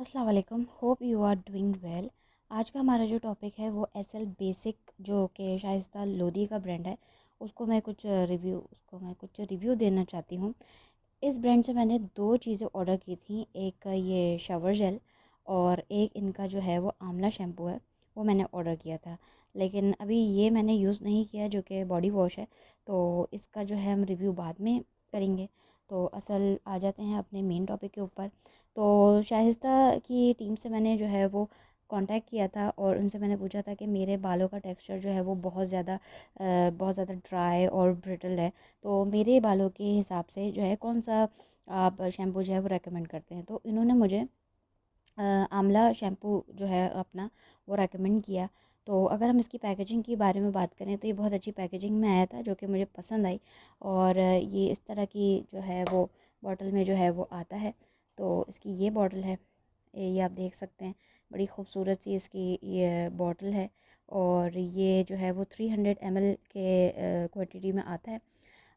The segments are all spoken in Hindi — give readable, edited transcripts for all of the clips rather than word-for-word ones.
अस्सलाम वालेकुम, hope you are doing well. आज का हमारा जो टॉपिक है वो एसएल बेसिक जो कि शाइस्ता लोधी का ब्रांड है उसको मैं कुछ रिव्यू देना चाहती हूँ। इस ब्रांड से मैंने दो चीज़ें ऑर्डर की थी, एक ये शावर जेल और एक इनका जो है वो आंवला शैम्पू है, वो मैंने ऑर्डर किया था। लेकिन अभी ये मैंने यूज़ नहीं किया जो कि बॉडी वॉश है, तो इसका जो है हम रिव्यू बाद में करेंगे। तो असल आ जाते हैं अपने मेन टॉपिक के ऊपर। तो शाइस्ता की टीम से मैंने जो है वो कांटेक्ट किया था और उनसे मैंने पूछा था कि मेरे बालों का टेक्सचर जो है वो बहुत ज़्यादा ड्राई और ब्रिटल है, तो मेरे बालों के हिसाब से जो है कौन सा आप शैम्पू जो है वो रेकमेंड करते हैं। तो इन्होंने मुझे आंवला शैम्पू जो है अपना वो रेकमेंड किया। तो अगर हम इसकी पैकेजिंग के बारे में बात करें तो ये बहुत अच्छी पैकेजिंग में आया था जो कि मुझे पसंद आई। और ये इस तरह की जो है वो बॉटल में जो है वो आता है। तो इसकी ये बॉटल है, ये आप देख सकते हैं, बड़ी खूबसूरत सी इसकी ये बॉटल है। और ये जो है वो 300 ml के क्वांटिटी में आता है।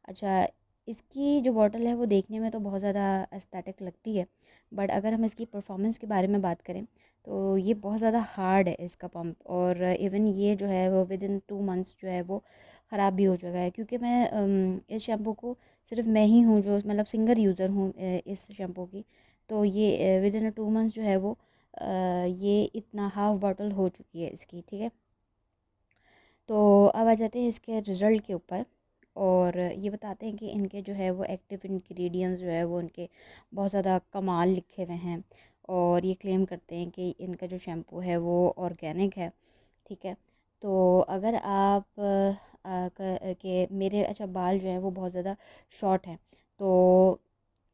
अच्छा, इसकी जो बॉटल है वो देखने में तो बहुत ज़्यादा एस्थेटिक लगती है, बट अगर हम इसकी परफॉर्मेंस के बारे में बात करें तो ये बहुत ज़्यादा हार्ड है इसका पंप। और इवन ये जो है वो विद इन 2 मंथ्स जो है वो ख़राब भी हो चुका है, क्योंकि मैं इस शैम्पू को सिर्फ मैं ही हूँ जो मतलब सिंगल यूज़र हूँ इस शैम्पू की। तो ये विद इन 2 मंथ्स जो है वो ये इतना हाफ बॉटल हो चुकी है इसकी, ठीक है। तो अब आ जाते हैं इसके रिज़ल्ट के ऊपर। और ये बताते हैं कि इनके जो है वो एक्टिव इंग्रेडिएंट्स जो है वो उनके बहुत ज़्यादा कमाल लिखे हुए हैं। और ये क्लेम करते हैं कि इनका जो शैम्पू है वो ऑर्गेनिक है, ठीक है। तो अगर आप के मेरे अच्छा बाल जो है वो बहुत ज़्यादा शॉर्ट हैं, तो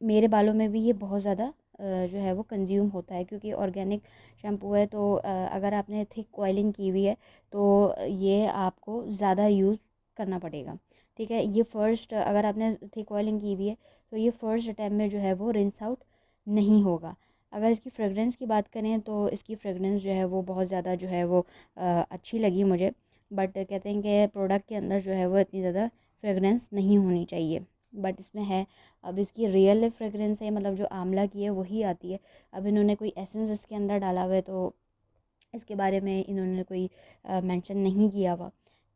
मेरे बालों में भी ये बहुत ज़्यादा जो है वो कंज्यूम होता है, क्योंकि ऑर्गेनिक शैम्पू है। तो अगर आपने थिक कॉइलिंग की हुई है तो ये आपको ज़्यादा यूज़ करना पड़ेगा, ठीक है। ये फ़र्स्ट अगर आपने थिक ऑयलिंग की हुई है तो ये फ़र्स्ट अटैम्प्ट में जो है वो रिंस आउट नहीं होगा। अगर इसकी फ्रेगरेंस की बात करें तो इसकी फ्रेगरेंस जो है वो बहुत ज़्यादा जो है वो अच्छी लगी मुझे। बट कहते हैं कि प्रोडक्ट के अंदर जो है वो इतनी ज़्यादा फ्रेगरेंस नहीं होनी चाहिए, बट इसमें है। अब इसकी रियल फ्रेगरेंस है, मतलब जो आंवला की है वही आती है। अब इन्होंने कोई एसेंस इसके अंदर डाला हुआ है तो इसके बारे में इन्होंने कोई मेंशन नहीं किया हुआ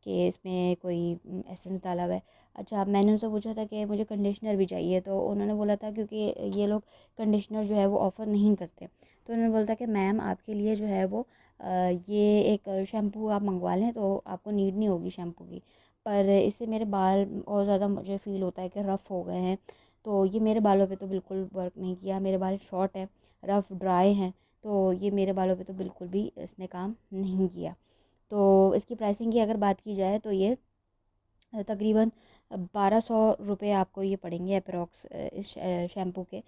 कि इसमें कोई एसेंस डाला हुआ है। अच्छा, अब मैंने उनसे पूछा था कि मुझे कंडीशनर भी चाहिए, तो उन्होंने बोला था क्योंकि ये लोग कंडीशनर जो है वो ऑफ़र नहीं करते। तो उन्होंने बोला था कि मैम आपके लिए जो है वो ये एक शैम्पू आप मंगवा लें तो आपको नीड नहीं होगी शैम्पू की। पर इससे मेरे बाल और ज़्यादा मुझे फ़ील होता है कि रफ़ हो गए हैं। तो ये मेरे बालों पे तो बिल्कुल वर्क नहीं किया, मेरे बाल शॉर्ट हैं, रफ़ ड्राई हैं, तो ये मेरे बालों पे तो बिल्कुल भी इसने काम नहीं किया। तो इसकी प्राइसिंग की अगर बात की जाए तो ये तकरीबन 1200 रुपये आपको ये पड़ेंगे अप्रॉक्स इस शैम्पू के।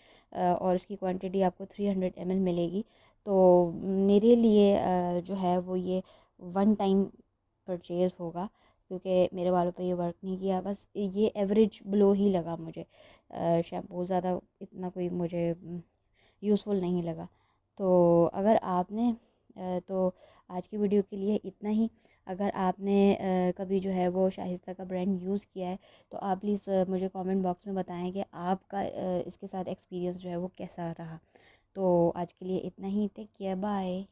और इसकी क्वांटिटी आपको 300 ml मिलेगी। तो मेरे लिए जो है वो ये वन टाइम परचेज़ होगा, क्योंकि मेरे बालों पे ये वर्क नहीं किया, बस ये एवरेज ग्लो ही लगा मुझे। शैम्पू ज़्यादा इतना कोई मुझे यूज़फुल नहीं लगा। तो अगर आपने तो आज की वीडियो के लिए इतना ही। अगर आपने कभी जो है वो शाइस्ता का ब्रांड यूज़ किया है तो आप प्लीज़ मुझे कमेंट बॉक्स में बताएं कि आपका इसके साथ एक्सपीरियंस जो है वो कैसा रहा। तो आज के लिए इतना ही, टेक केयर, बाय।